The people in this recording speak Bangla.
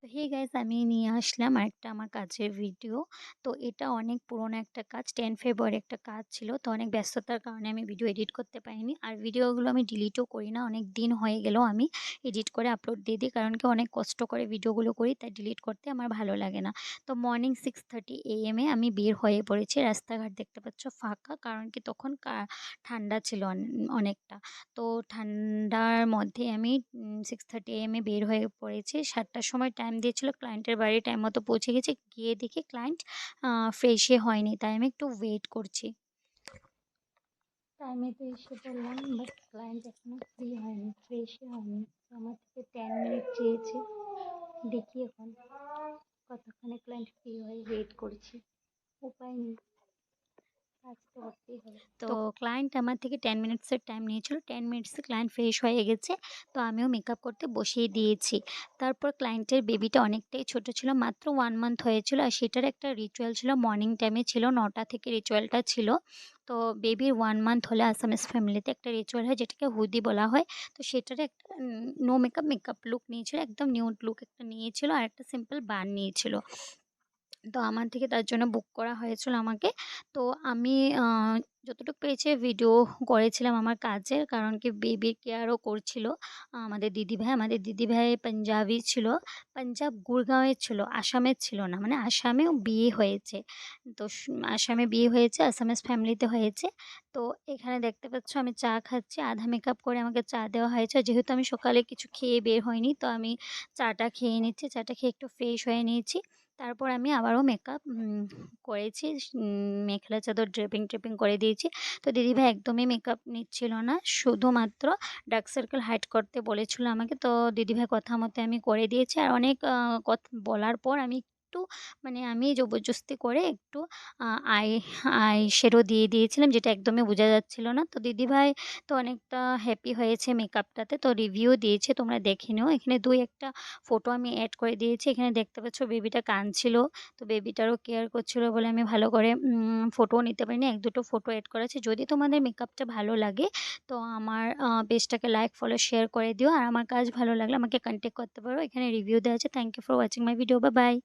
তো হে গাইস আমি নিয়ে আসলাম আরেকটা আমার কাজের ভিডিও। তো এটা অনেক পুরোনো একটা কাজ 10 ফেব্রুয়ারি একটা কাজ ছিল। তো অনেক ব্যস্ততার কারণে আমি ভিডিও এডিট করতে পারিনি। আর ভিডিওগুলো আমি ডিলিটও করি না। অনেক দিন হয়ে গেলেও আমি এডিট করে আপলোড দিয়ে দিই। কারণ কি অনেক কষ্ট করে ভিডিওগুলো করি তাই ডিলিট করতে আমার ভালো লাগে না। তো মর্নিং 6:30 AM এ আমি বের হয়ে পড়েছি। রাস্তাঘাট দেখতে পাচ্ছ ফাঁকা। কারণ কি তখন ঠান্ডা ছিল অনেকটা। তো ঠান্ডার মধ্যে আমি 6:30 AM এ বের হয়ে পড়েছি। ৭:০০ র সময় টাইম দিয়েছিল। ক্লায়েন্টের বাড়ি টাইম মতো পৌঁছে গেছি। গিয়ে দেখি ক্লায়েন্ট ফ্রেশই হয়নি। তাই আমি একটু ওয়েট করছি। টাইমে তো এসে পড়লাম বাট ক্লায়েন্ট এখনো ফ্রি হয়নি, ফ্রেশই হয়নি। তো আমার থেকে 10 মিনিট চেয়েছে। দেখি এখন কতক্ষণে ক্লায়েন্ট ফ্রি হয়ে ওয়েট করছি। উপায় নেই। কাজ তো করতেই হবে। তো ক্লায়েন্ট আমার থেকে 10 মিনিটসের টাইম নিয়েছিল। 10 মিনিটসে ক্লায়েন্ট ফ্রেশ হয়ে গেছে। তো আমিও মেকআপ করতে বসিয়ে দিয়েছি। তারপর ক্লায়েন্টের বেবিটা অনেকটাই ছোট ছিল। মাত্র 1 মান্থ হয়েছিল। আর সেটার একটা রিচুয়াল ছিল মর্নিং টাইমে ছিল ৯টা থেকে রিচুয়ালটা ছিল। তো বেবির 1 মান্থ হলে আসামিস ফ্যামিলিতে একটা রিচুয়াল হয় যেটাকে হুদি বলা হয়। তো সেটার একটা নো মেকআপ, মেকআপ লুক নিয়েছিল। একদম নিউড লুক একটা নিয়েছিল আর একটা সিম্পল বান নিয়েছিল। তো আমার থেকে তার জন্য বুক করা হয়েছিল আমাকে। তো আমি আ যতটুকু পেরেছি ভিডিও করেছিলাম আমার কাজের। কারণ কি বেবির কেয়ারও করছিল আমাদের দিদিভাই। আমাদের দিদিভাই পাঞ্জাবি ছিল। পাঞ্জাব গুরগাঁওয়ের ছিল, আসামের ছিল না। মানে আসামেও বিয়ে হয়েছে। তো আসামে বিয়ে হয়েছে, আসামিস ফ্যামিলিতে হয়েছে। তো এখানে দেখতে পাচ্ছ আমি চা খাচ্ছি। আধা মেকআপ করে আমাকে চা দেওয়া হয়েছে। যেহেতু আমি সকালে কিছু খেয়ে বের হইনি, তো আমি চাটা খেয়ে নিচ্ছি। চাটা খেয়ে একটু ফ্রেশ হয়ে নিয়েছি। তারপর আমি আবারও মেকআপ করেছি। মেখেলা চাদর ড্রেপিং করে দিয়েছি। তো দিদিভাই একদমই মেকআপ নিচ্ছিল না। শুধুমাত্র ডার্ক সার্কেল হাইড করতে বলেছিল আমাকে। তো দিদিভাই কথা মতো আমি করে দিয়েছি। আর অনেক বলার পর আমি একটু মানে আমি জবরদস্তি করে একটু আ আই আই শ্যাডো দিয়ে দিয়েছিলাম যেটা একদমই বোঝা যাচ্ছিল না। তো দিদিভাই তো অনেকটা হ্যাপি হয়েছে মেকআপটাতে। তো রিভিউ দিয়েছে তোমরা দেখে নিও। এখানে ২-১ টা ফটো আমি এড করে দিয়েছি। এখানে দেখতে পাচ্ছ বেবিটা কাঁদছিল। তো বেবিটারও কেয়ার করছিল বলে আমি ভালো করে ফটোও নিতে পারিনি। ১-২ টো ফটো এড করা আছে। যদি তোমাদের মেকআপটা ভালো লাগে তো আমার পেজটাকে লাইক, ফলো, শেয়ার করে দিও। আর আমার কাজ ভালো লাগলে আমাকে কনট্যাক্ট করতে পারো। এখানে রিভিউ দেওয়া আছে। Thank you for watching my video. Bye by.